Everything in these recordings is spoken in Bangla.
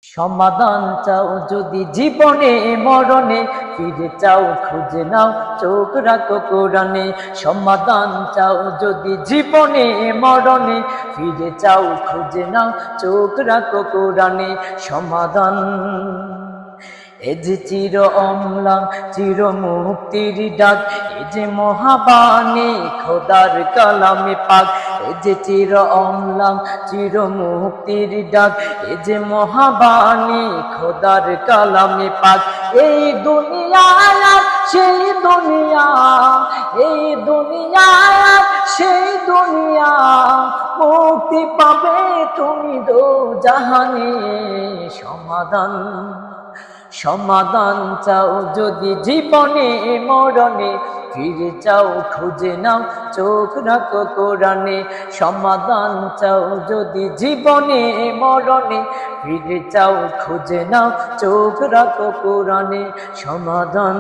সমাধান চাও যদি জীবনে মরণে, ফিরে চাও খুঁজে নাও চোখ রাখো কোরআনে। সমাধান চাও যদি জীবনে মরণে, ফিরে চাও খুঁজে নাও চোখ রাখো কোরআনে। সমাধান এ যে চির অম্লান চির মুক্তির ডাক, এ যে মহাবাণী খোদার কালামে পাক। এ যে চির অম্লান চির মুক্তির ডাক, এ যে মহাবাণী খোদার কালামে পাক। এই দুনিয়া সেই দুনিয়া, এই দুনিয়া সেই দুনিয়া, মুক্তি পাবে তুমি দো জাহানে। সমাধান সমাধান চাও যদি জীবনে মরণে, ফিরে চাও খুঁজে নাও চোখ রাখো কোরআনে। সমাধান চাও যদি জীবনে মরণে, ফিরে চাও খুঁজে নাও চোখ রাখো কোরআনে। সমাধান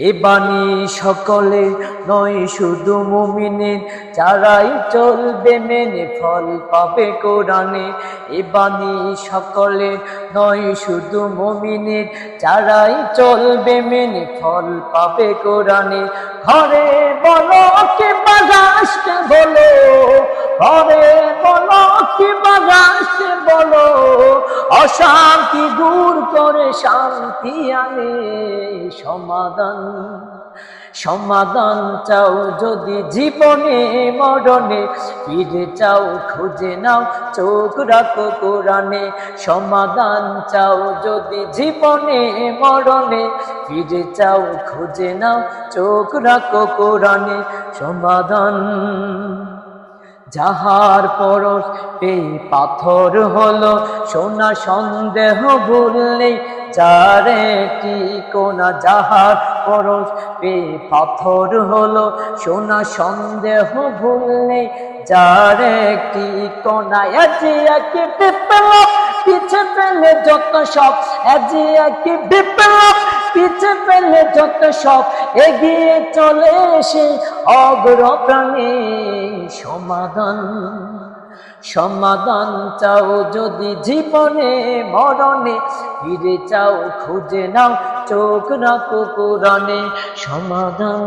এ বাণী সকলে নয় শুধু মুমিনের, যারাই চলবে মেনে ফল পাবে কোরআনে। এ বাণী সকলে নয় শুধু মুমিনের, যারাই চলবে মেনে ফল পাবে কোরআনে। ঘরে বলো কি বাগাসকে বলো, ঘরে বলো কি বাগাসকে বলো, অশান্তি দূর করে শান্তি আনে। সমাধান সমাধান চাও যদি জীবনে মরণে, ফিরে চাও খুঁজে নাও চোখ রাখো কোরআনে। সমাধান চাও যদি জীবনে মরণে, ফিরে চাও খুঁজে নাও চোখ রাখো কোরআনে। সমাধান যাহার পরশ পেয়ে পাথর হলো সোনা, সন্দেহ ভুললেই যারে টিকোনা। যাহার পরশ পেয়ে পাথর হলো সোনা, সন্দেহ ভুললেই যারে টিকোনা। আজি একে বিপ্লব পিছে ফেলে যত সব, আজি একে বিপ্লব পিছে ফেলে যত সব, এগিয়ে চলে সে অগ্রপ্রাণে। সমাধান সমাধান চাও যদি জীবনে মরণে, ফিরে চাও খুঁজে নাও চোখ রাখো কোরআনে। সমাধান।